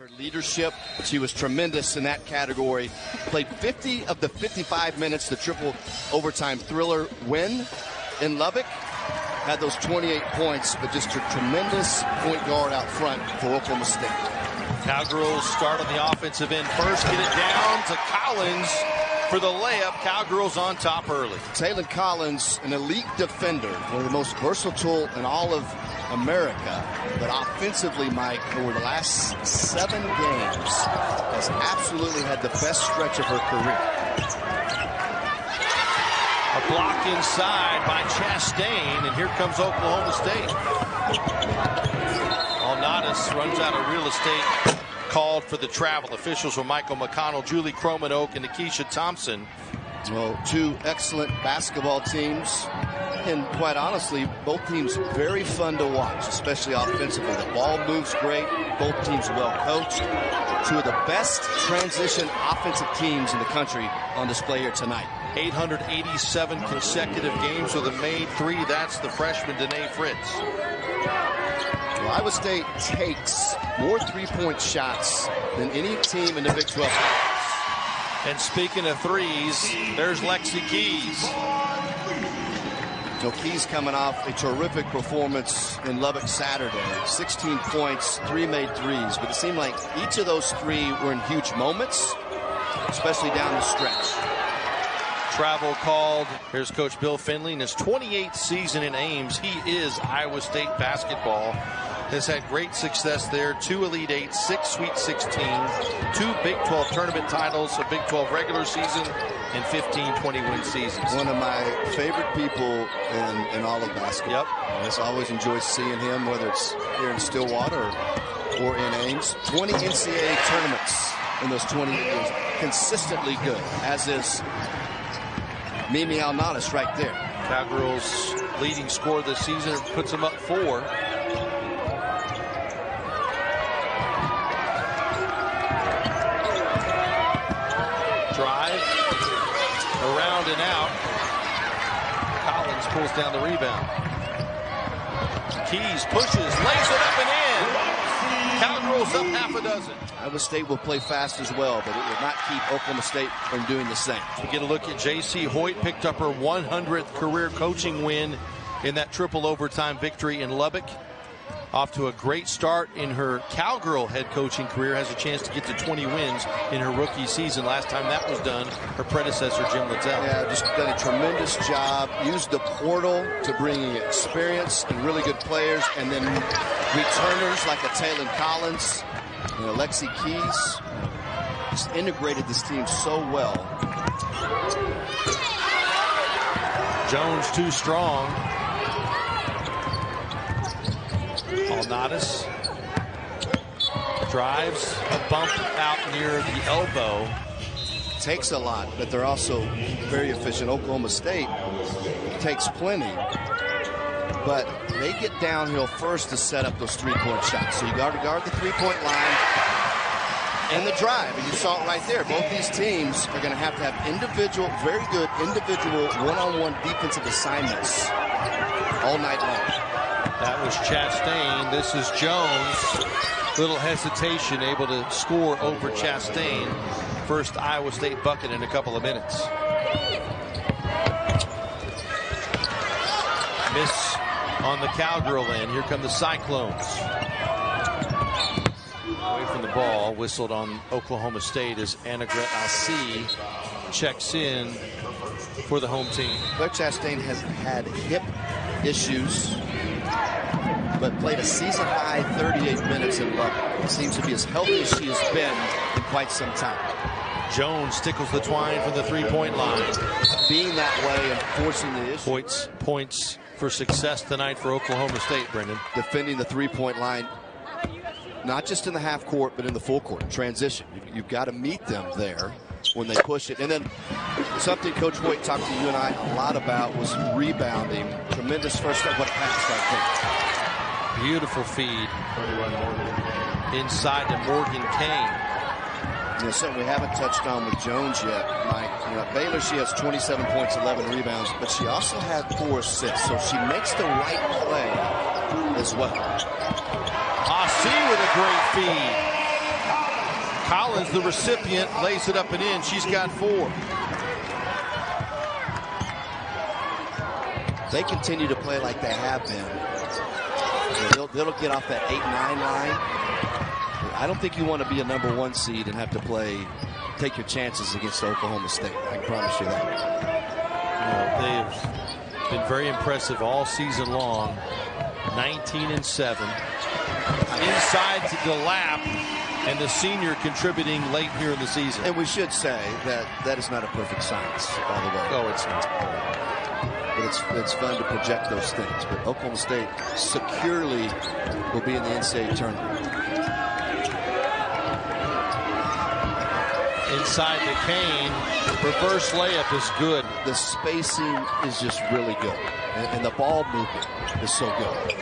Her leadership, she was tremendous in that category. Played 50 of the 55 minutes, the triple overtime thriller win in Lubbock. Had those 28 points, but just a tremendous point guard out front for Oklahoma State. Cowgirls start on the offensive end first, get it down to Collins for the layup. Cowgirls on top early. Taylen Collins, an elite defender, one of the most versatile in all of America, but offensively, Mike, over the last 7 games, has absolutely had the best stretch of her career. A block inside by Chastain, and here comes Oklahoma State. Alnadas runs out of real estate, called for the travel. Officials were Michael McConnell, Julie Cromanoke, and Nikisha Thompson. Well, 2 excellent basketball teams, and quite honestly, both teams very fun to watch, especially offensively. The ball moves great, both teams well coached. 2 of the best transition offensive teams in the country on display here tonight. 887 consecutive games with a made 3. That's the freshman Danae Fritz. Well, Iowa State takes more 3-point shots than any team in the Big 12. And speaking of threes, there's Lexi Keys. So Keys coming off a terrific performance in Lubbock Saturday. 16 points, 3 made threes, but it seemed like each of those 3 were in huge moments, especially down the stretch. Travel called. Here's Coach Bill Finley in his 28th season in Ames. He is Iowa State basketball. Has had great success there. 2 Elite 8, 6 Sweet 16, 2 Big 12 tournament titles, a Big 12 regular season, and 15 20-win seasons. One of my favorite people in all of basketball. Yep. I just always enjoy seeing him, whether it's here in Stillwater or in Ames. 20 NCAA tournaments in those 20 years. Consistently good, as is Mimi Alnadas right there. Cowgirls' leading scorer this season puts them up 4. Drive, around and out. Collins pulls down the rebound. Keys pushes, lays it up and in. Cowgirls up half a dozen. Iowa State will play fast as well, but it will not keep Oklahoma State from doing the same. We get a look at Jacie Hoyt, picked up her 100th career coaching win in that triple overtime victory in Lubbock. Off to a great start in her Cowgirl head coaching career. Has a chance to get to 20 wins in her rookie season. Last time that was done, her predecessor, Jim Littell. Yeah, just done a tremendous job. Used the portal to bring in experience and really good players. And then returners like a Taylen Collins, Lexi Keys. Just integrated this team so well. Jones too strong. Alnadas drives, a bump out near the elbow. Takes a lot, but they're also very efficient. Oklahoma State takes plenty, but they get downhill first to set up those 3-point shots. So you got to guard the 3-point line and the drive, and you saw it right there. Both these teams are going to have individual, very good individual one-on-one defensive assignments all night long. That was Chastain. This is Jones. Little hesitation, able to score over Chastain. First Iowa State bucket in a couple of minutes. Miss on the Cowgirl end. Here come the Cyclones. Away from the ball. Whistled on Oklahoma State as Annegret Assi checks in for the home team. Claire Chastain has had hip issues, but played a season-high 38 minutes in Lubbock. Seems to be as healthy as she has been in quite some time. Jones tickles the twine from the 3-point line. Being that way and forcing the issue. Hoyt's points for success tonight for Oklahoma State, Brendan. Defending the 3-point line, not just in the half court, but in the full court. Transition. You've got to meet them there when they push it. And then something Coach Hoyt talked to you and I a lot about was rebounding. Tremendous first step. What a pass right there. Beautiful feed inside to Morgan Kane. Something we haven't touched on with Jones yet, Mike. At Baylor, she has 27 points, 11 rebounds, but she also had 4 assists, so she makes the right play as well. Assi with a great feed. Collins, the recipient, lays it up and in. She's got 4. They continue to play like they have been. So they'll get off that 8-9 line. I don't think you want to be a #1 seed and have to take your chances against Oklahoma State. I can promise you that. They've been very impressive all season long. 19-7. Inside to DeLapp, and the senior contributing late here in the season. And we should say that is not a perfect science, by the way. Oh, it's not. But it's fun to project those things. But Oklahoma State securely will be in the NCAA tournament. Inside to Kane. Reverse layup is good. The spacing is just really good. And the ball movement is so good.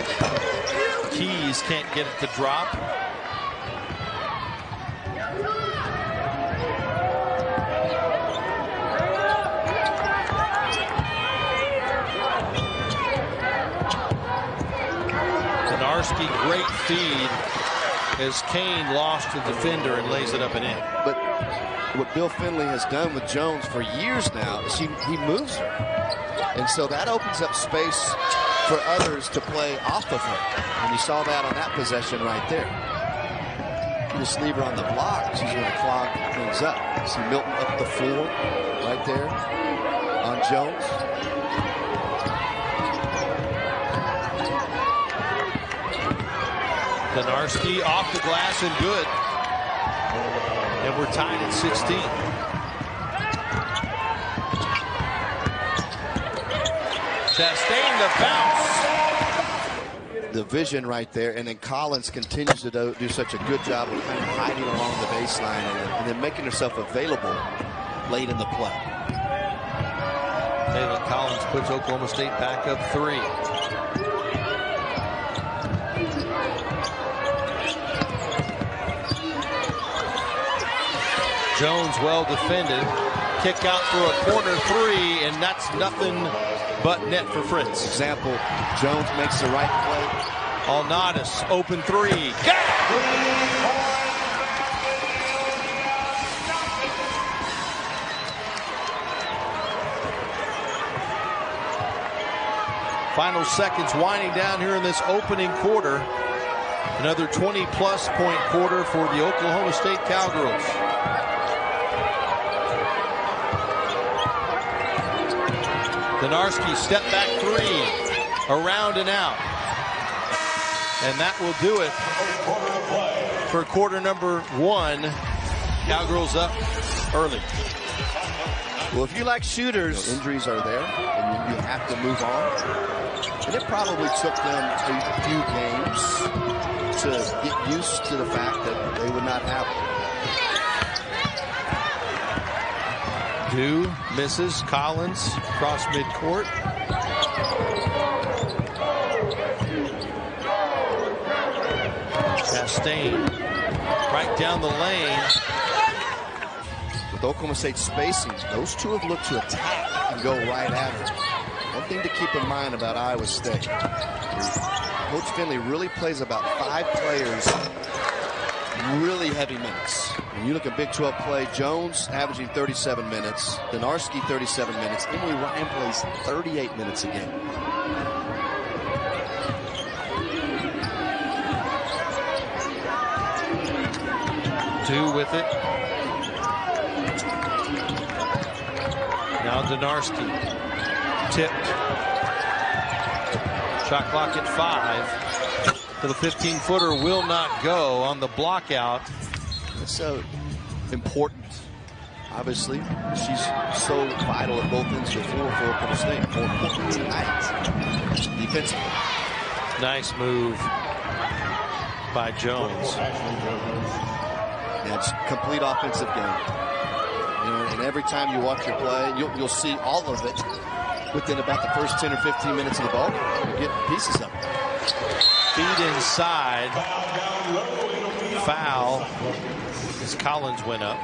Keys can't get it to drop. Great feed as Kane lost the defender and lays it up and in. But what Bill Finley has done with Jones for years now is he moves her. And so that opens up space for others to play off of her. And you saw that on that possession right there. You just leave her on the block, she's going to clog things up. See Milton up the floor right there on Jones. Donarski off the glass and good. And we're tied at 16. Chastain the bounce. The vision right there, and then Collins continues to do such a good job of kind of hiding along the baseline and then making herself available late in the play. Taylen Collins puts Oklahoma State back up 3. Jones well defended. Kick out for a corner 3, and that's nothing but net for Fritz. Example, Jones makes the right play. Alnadas, open 3. Got it! Final seconds winding down here in this opening quarter. Another 20-plus point quarter for the Oklahoma State Cowgirls. Donarski step back 3, around and out. And that will do it for quarter number 1. Cowgirls up early. Well, if you like shooters, injuries are there, and you have to move on. And it probably took them a few games to get used to the fact that they would not have it. Dew misses. Collins across midcourt. Chastain right down the lane. With Oklahoma State spacing, those two have looked to attack and go right at it. One thing to keep in mind about Iowa State, Coach Finley really plays about 5 players really heavy minutes. When you look at Big 12 play, Jones averaging 37 minutes, Donarski 37 minutes, Emily Ryan plays 38 minutes a game. Dew with it. Now Donarski tipped. Shot clock at 5. To the 15-footer will not go on the block out. It's so important. Obviously, she's so vital at both ends of the floor for Oklahoma State. More important tonight. Defensively. Nice move by Jones. Yeah, it's complete offensive game. You know, and every time you watch her play, you'll see all of it within about the first 10 or 15 minutes of the ball game. You get pieces of it. Feed inside. Foul as Collins went up.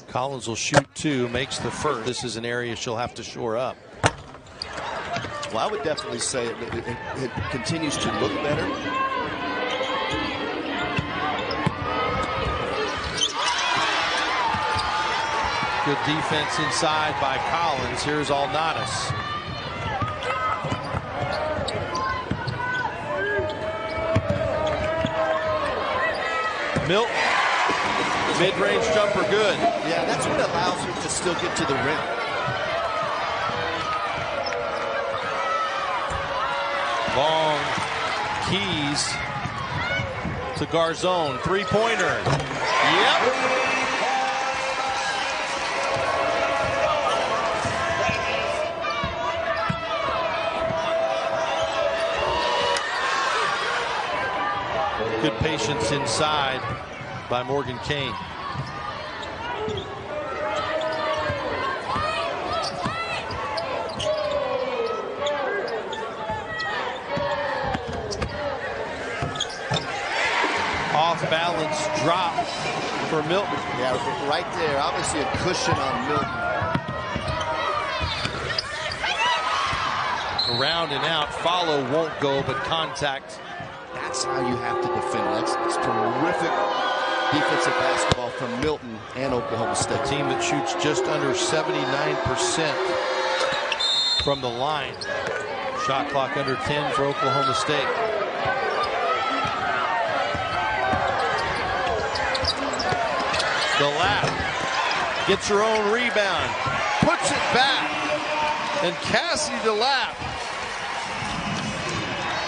Collins will shoot 2, makes the first. This is an area she'll have to shore up. Well, I would definitely say it continues to look better. Good defense inside by Collins. Here's Alnadas. Milton. Mid-range jumper good. Yeah, that's what allows him to still get to the rim. Long keys to Garzone. Three-pointer. Yep. Good patience inside by Morgan Kane. Off balance drop for Milton. Yeah, right there. Obviously a cushion on Milton. Around and out. Follow won't go, but contact. That's how you have to defend. That's terrific defensive basketball from Milton and Oklahoma State. A team that shoots just under 79% from the line. Shot clock under 10 for Oklahoma State. DeLapp gets her own rebound, puts it back, and Cassie DeLapp.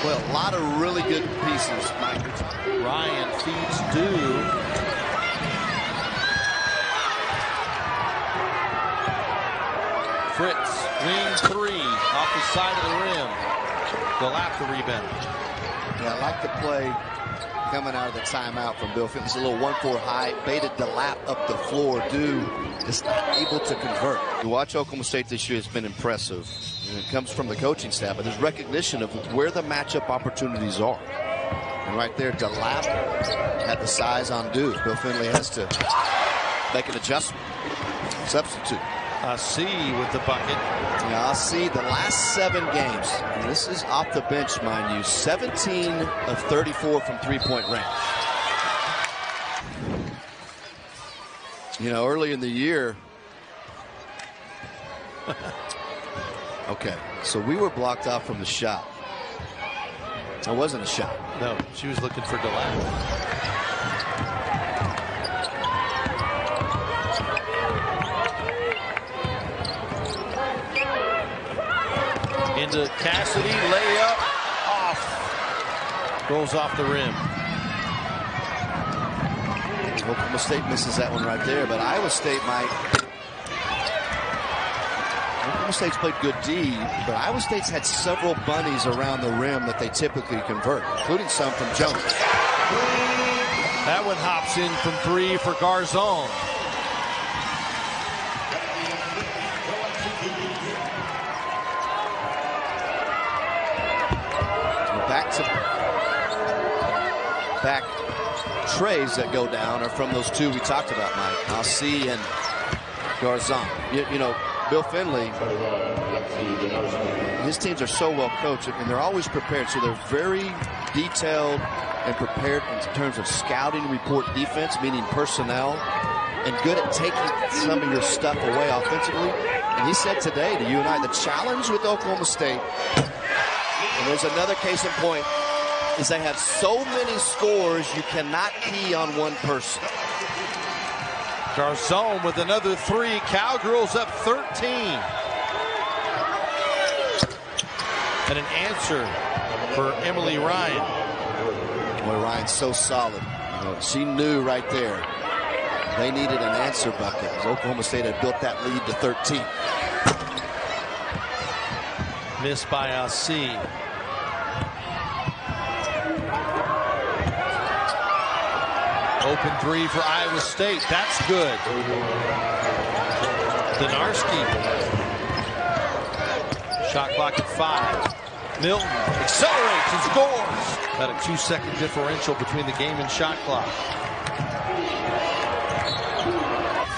Well, a lot of really good pieces, Mike. Ryan feeds Dew. Fritz, wing three, off the side of the rim. DeLapp the rebound. Yeah, I like the play coming out of the timeout from Bill Fitness. A little 1-4 high, baited DeLapp up the floor. Dew is not able to convert. You watch Oklahoma State this year has been impressive. And it comes from the coaching staff, but there's recognition of where the matchup opportunities are. And right there, DeLapp had the size on Dew. Bill Finley has to make an adjustment. Substitute. C with the bucket. Yeah, I'll see the last 7 games. And this is off the bench, mind you. 17 of 34 from three-point range. You know, early in the year. Okay, so we were blocked off from the shot. It wasn't a shot. No, she was looking for DeLapp. Into Cassidy, layup, off. Rolls off the rim. Oklahoma State misses that one right there, but Iowa State might. Oklahoma State's played good D, but Iowa State's had several bunnies around the rim that they typically convert, including some from Jones. That one hops in from 3 for Garzone. Back trays that go down are from those 2 we talked about, Mike. Alcee and Garzone. You know, Bill Finley, his teams are so well coached and they're always prepared. So they're very detailed and prepared in terms of scouting report defense, meaning personnel, and good at taking some of your stuff away offensively. And he said today to you and I, the challenge with Oklahoma State, and there's another case in point, is they have so many scores you cannot key on one person. Garzone with another 3. Cowgirls up 13. And an answer for Emily Ryan. Boy, Ryan's so solid. You know, she knew right there they needed an answer bucket. Oklahoma State had built that lead to 13. Missed by Alcee. Open 3 for Iowa State. That's good. Donarski. Shot clock at 5. Milton accelerates and scores. About a 2-second differential between the game and shot clock.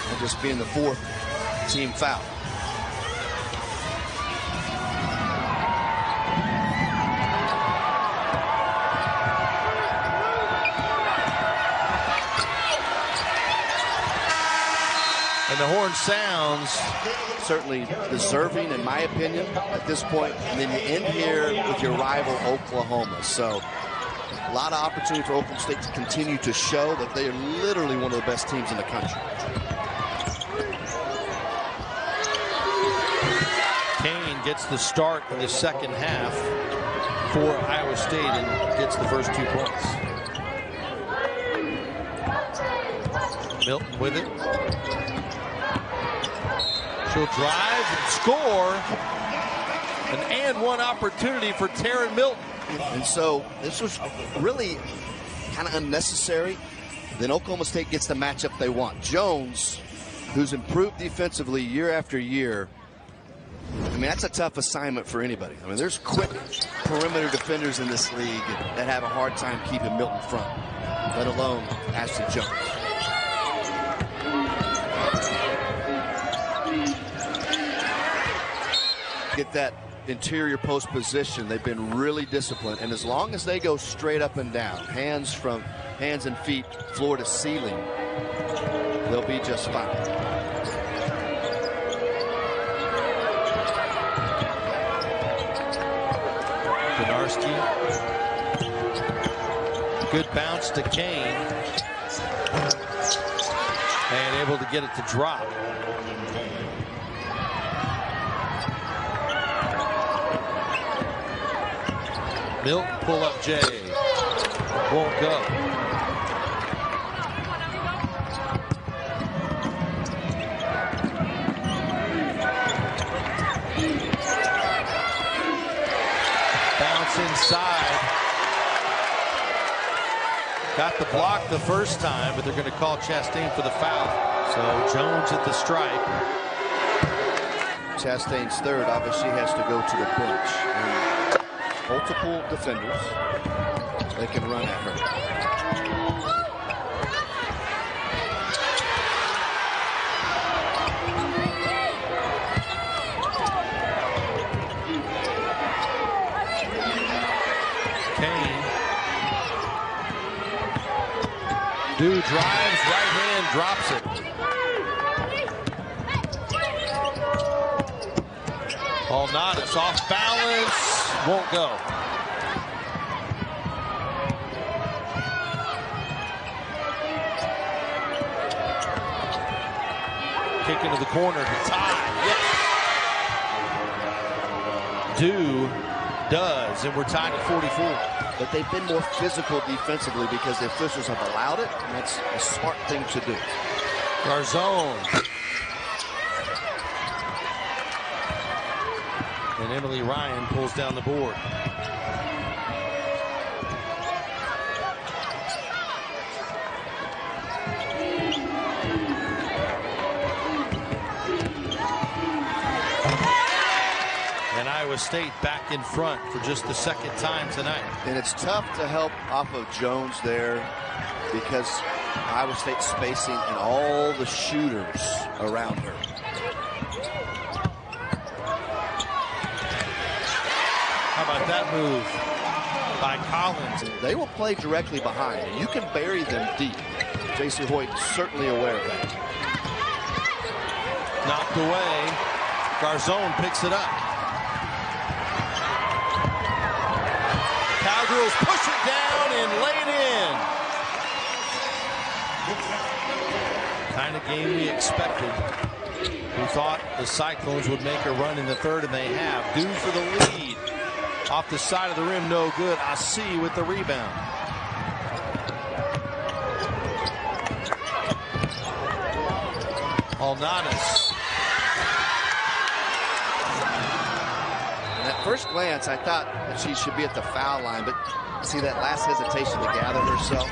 And just being the 4th team foul. And the horn sounds. Certainly deserving, in my opinion, at this point. And then you end here with your rival, Oklahoma. So a lot of opportunity for Oklahoma State to continue to show that they are literally one of the best teams in the country. Kane gets the start in the second half for Iowa State and gets the first 2 points. Milton with it. She'll drive and score. An and one opportunity for Taylen Milton. And so this was really kind of unnecessary. Then Oklahoma State gets the matchup they want. Jones, who's improved defensively year after year. I mean, that's a tough assignment for anybody. I mean, there's quick perimeter defenders in this league that have a hard time keeping Milton front, let alone Ashley Jones. Get that interior post position. They've been really disciplined, and as long as they go straight up and down, hands and feet, floor to ceiling, they'll be just fine. Benarski. Good bounce to Kane. And able to get it to drop. Milton pull up J. Won't go. Bounce inside. Got the block the first time, but they're going to call Chastain for the foul. So Jones at the stripe. Chastain's third, obviously has to go to the bench. And multiple defenders, they can run at her. Kane. Dew drives, right hand, drops it. All not, it's off balance. Won't go. Kick into the corner to tie. Yes. Dew does, and we're tied at 44. But they've been more physical defensively because the officials have allowed it, and that's a smart thing to do. Garzone. And Emily Ryan pulls down the board. And Iowa State back in front for just the second time tonight. And it's tough to help off of Jones there because Iowa State's spacing and all the shooters around her. How about that move by Collins? They will play directly behind, and you can bury them deep. Jacie Hoyt is certainly aware of that. Knocked away. Garzone picks it up. Cowgirls push it down and lay it in. Kind of game we expected. We thought the Cyclones would make a run in the third, and they have. Due for the lead. Off the side of the rim, no good. Apiece with the rebound. Alnanis. At first glance, I thought that she should be at the foul line, but see that last hesitation to gather herself.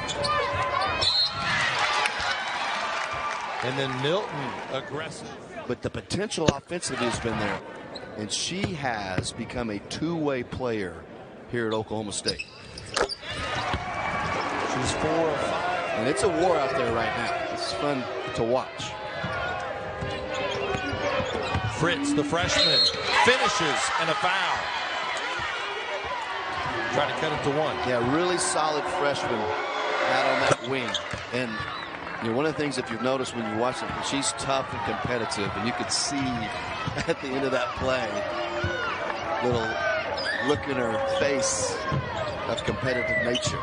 And then Milton aggressive. But the potential offensively has been there. And she has become a two-way player here at Oklahoma State. She's 4 of 5. And it's a war out there right now. It's fun to watch. Fritz, the freshman, finishes and a foul. Try to cut it to 1. Yeah, really solid freshman out on that wing. And You know, one of the things, if you've noticed when you watch her, she's tough and competitive, and you could see at the end of that play, little look in her face of competitive nature.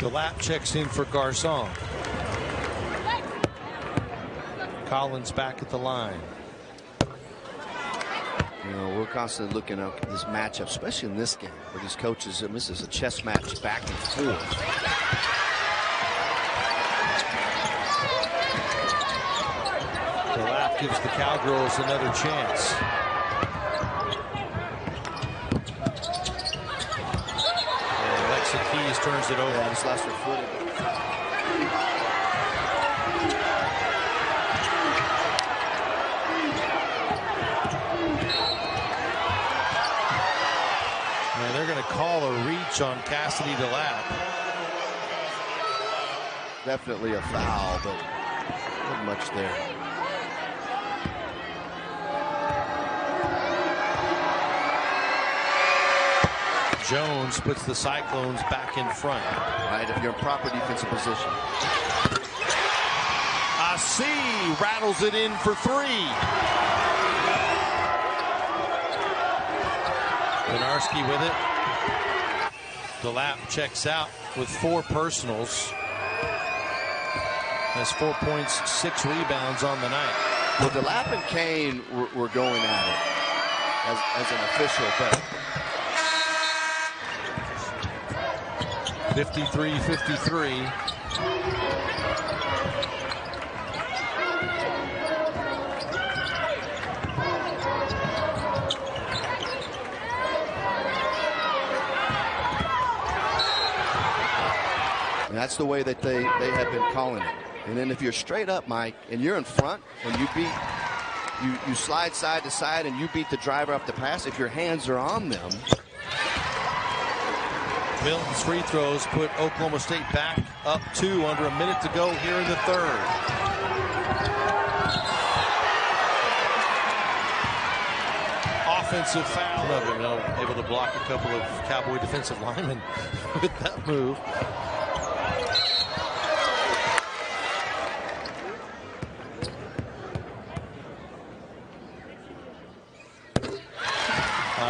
The lap checks in for Garçon. Collins back at the line. You know, we're constantly looking at this matchup, especially in this game, where these coaches, and this is a chess match back and forth. The lap gives the Cowgirls another chance. And Alexa Keys turns it over. Yeah, this last footed. They're going to call a reach on Cassidy DeLapp. Definitely a foul, but not much there. Jones puts the Cyclones back in front. Right, if you're in proper defensive position. Apiece rattles it in for three. Benarski with it. DeLapp checks out with 4 personals. Has 4 points, 6 rebounds on the night. Well, DeLapp and Kane were going at it as an official, but 53-53. And that's the way that they have been calling it. And then if you're straight up, Mike, and you're in front and you slide side to side and you beat the driver up the pass, if your hands are on them. Milton's free throws put Oklahoma State back up 2 under a minute to go here in the third. Offensive foul of him. Able to block a couple of Cowboy defensive linemen with that move.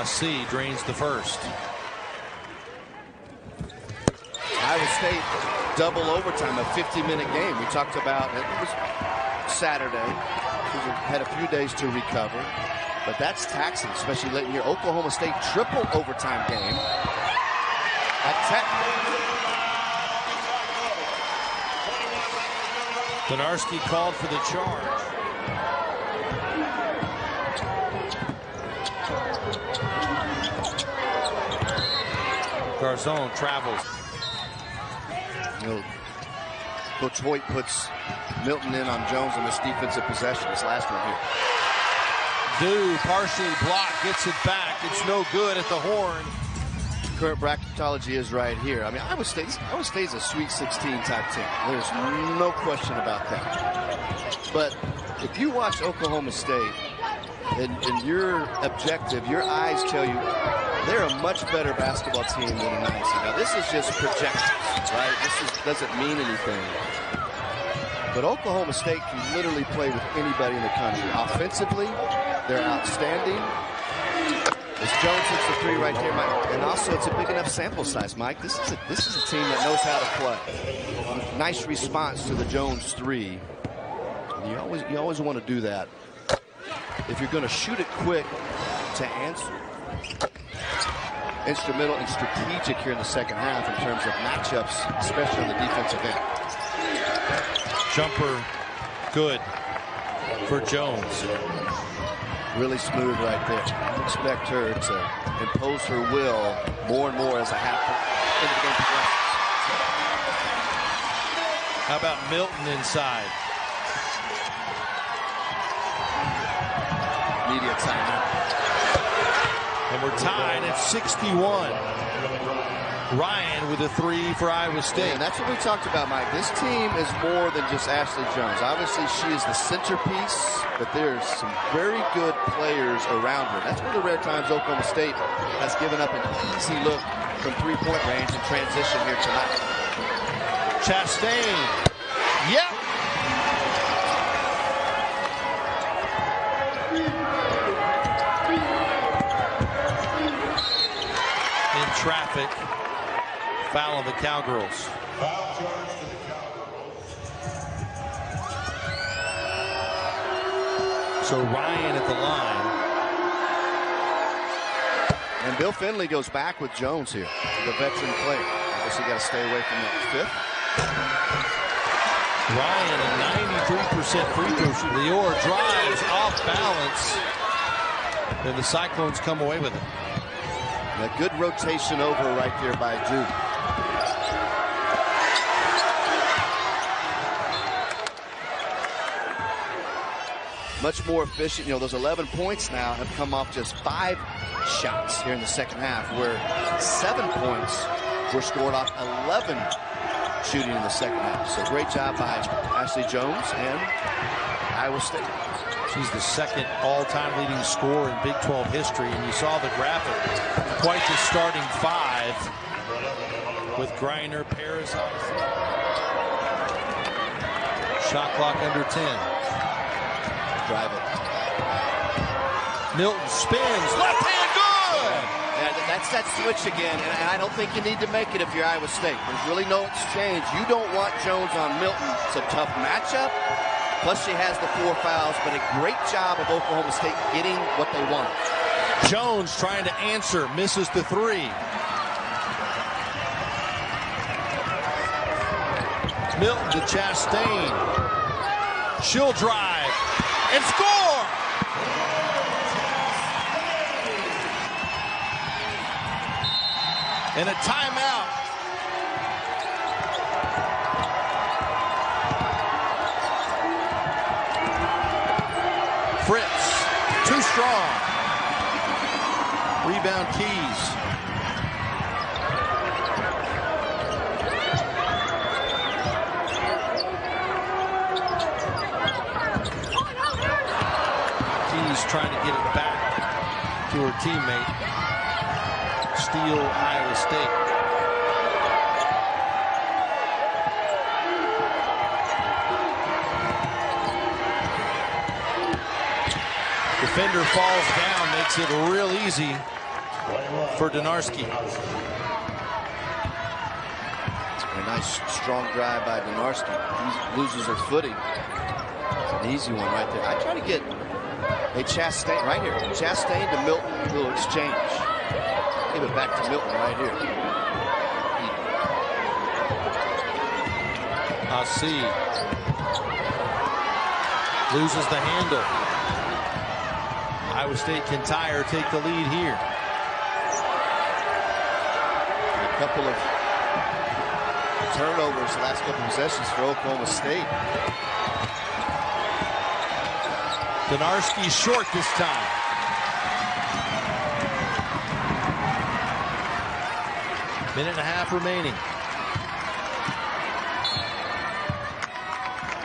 C drains the first. Iowa State double overtime, a 50-minute game. We talked about it was Saturday. Had a few days to recover, but that's taxing, especially late in here. Oklahoma State triple overtime game at Tech. Benarski called for the charge. Garçon travels. You know, Coach Hoyt puts Milton in on Jones in this defensive possession. This last one here. Dew partially blocked, gets it back. It's no good at the horn. Current bracketology is right here. I mean, Iowa State's a Sweet 16 type team. There's no question about that. But if you watch Oklahoma State and your objective, your eyes tell you they're a much better basketball team than a 9 seed. Now, this is just projections, right? Doesn't mean anything. But Oklahoma State can literally play with anybody in the country. Offensively, they're outstanding. As Jones hits the 3 right here, Mike, and also it's a big enough sample size, Mike. This is a team that knows how to play. Nice response to the Jones 3. You always want to do that. If you're going to shoot it quick to answer. Instrumental and strategic here in the second half in terms of matchups, especially on the defensive end. Jumper good for Jones. Really smooth right there. I expect her to impose her will more and more as a half into the game progresses. How about Milton inside? Media timeout. And we're tied at 61. Ryan with a 3 for Iowa State. And that's what we talked about, Mike. This team is more than just Ashley Jones. Obviously, she is the centerpiece, but there's some very good players around her. That's one of the rare times Oklahoma State has given up an easy look from three-point range in transition here tonight. Chastain. Yep. In traffic. Foul on the Cowgirls. So Ryan at the line. And Bill Finley goes back with Jones here, the veteran player. I guess you got to stay away from the fifth. Ryan, a 93% free throw shooter. Lior drives off balance. And the Cyclones come away with it. And a good rotation over right there by Duke. Much more efficient. You know, those 11 points now have come off just 5 shots here in the second half, where 7 points were scored off 11 shooting in the second half. So great job by Ashley Jones and Iowa State. She's the second all-time leading scorer in Big 12 history, and you saw the graphic. Quite the starting 5 with Griner, Paris. Shot clock under 10. Drive it. Milton spins, left hand, good! Yeah, that's that switch again, and I don't think you need to make it if you're Iowa State. There's really no exchange. You don't want Jones on Milton. It's a tough matchup. Plus she has the 4 fouls, but a great job of Oklahoma State getting what they want. Jones trying to answer, misses the 3. Milton to Chastain. She'll drive and score! And a timeout. Fritz, too strong. Rebound Keys. Keys trying to get it back to her teammate. Steal Iowa State. Defender falls down, makes it real easy for Donarski. A nice strong drive by Donarski. He loses her footing. It's an easy one right there. I try to get a Chastain right here. Chastain to Milton, a little exchange. Give it back to Milton right here. Apiece loses the handle. Iowa State can tie or take the lead here. A couple of turnovers the last couple of possessions for Oklahoma State. Donarski short this time. Minute and a half remaining.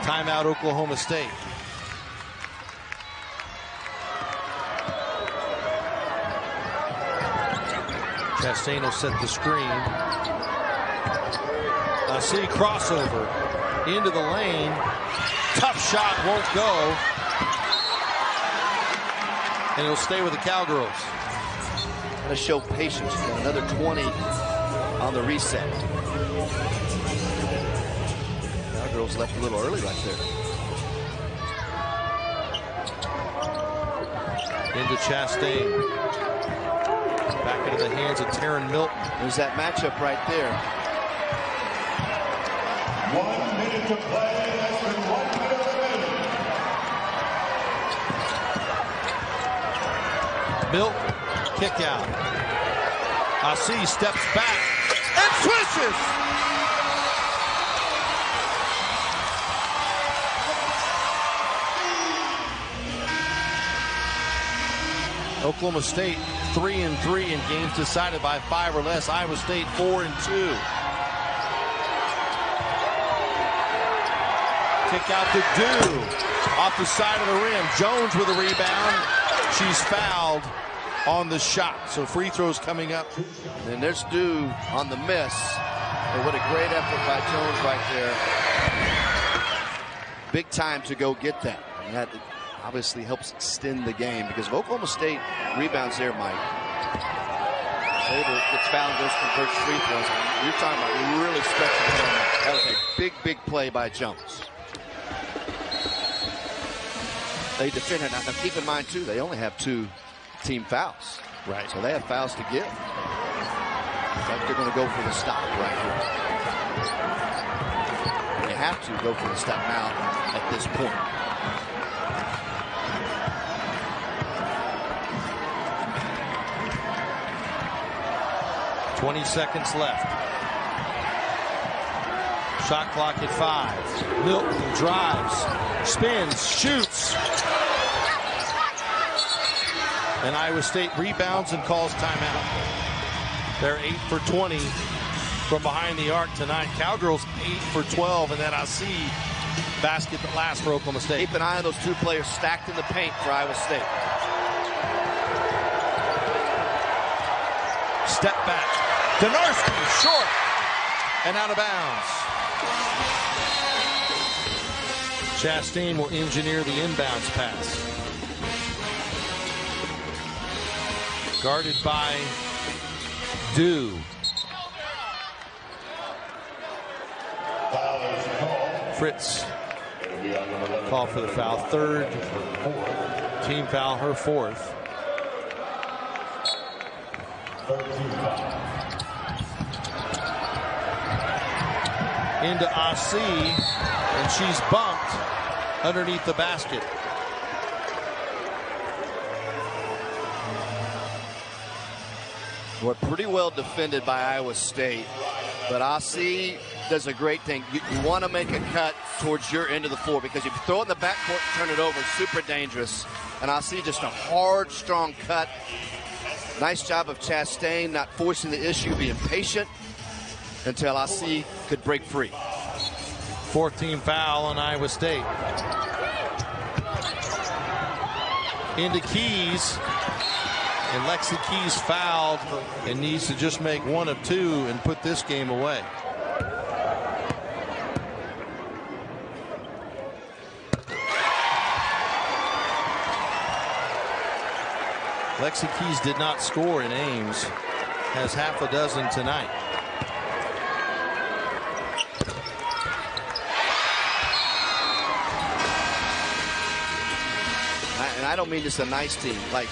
Timeout, Oklahoma State. Chastain will set the screen. Apiece crossover into the lane. Tough shot, won't go. And it'll stay with the Cowgirls. Going to show patience. Another 20 on the reset. Cowgirls left a little early right there. Into Chastain. Back into the hands of Taryn Milton. There's that matchup right there. 1 minute to play. Less than 1 minute remaining. Milton, kick out. Apiece steps back and swishes. Oklahoma State 3-3 in games decided by 5 or less. Iowa State 4-2. Kick out to Dew off the side of the rim. Jones with a rebound. She's fouled on the shot. So free throws coming up. And there's Dew on the miss. And what a great effort by Jones right there. Big time to go get that. And that obviously helps extend the game, because if Oklahoma State rebounds there, Mike, gets fouled, goes converts free throws. You're talking about really stretching the game. That was a big play by Jones. They defended. Now keep in mind too, they only have 2 team fouls. Right. So they have fouls to give. Like they're going to go for the stop right here. They have to go for the stop now at this point. $20 seconds left. Shot clock at 5. Milton drives, spins, shoots. And Iowa State rebounds and calls timeout. They're 8 for 20 from behind the arc tonight. Cowgirls 8 for 12, and that IC basket that lasts for Oklahoma State. Keep an eye on those 2 players stacked in the paint for Iowa State. Step back. Donarski short and out of bounds. Chastain will engineer the inbounds pass. Guarded by Dew. Fritz call for the foul. 3rd team foul, her 4th. Into AC, and she's bumped underneath the basket. We're pretty well defended by Iowa State, but AC does a great thing. You want to make a cut towards your end of the floor, because if you throw it in the backcourt and turn it over, it's super dangerous. And AC just a hard, strong cut. Nice job of Chastain not forcing the issue, being patient until AC could break free. 4th team foul on Iowa State. Into Keys. And Lexi Keys fouled and needs to just make 1 of 2 and put this game away. Lexi Keys did not score in Ames. Has half a dozen tonight. And I don't mean just a nice team, like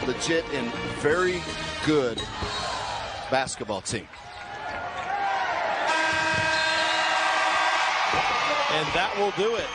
legit and very good basketball team. And that will do it.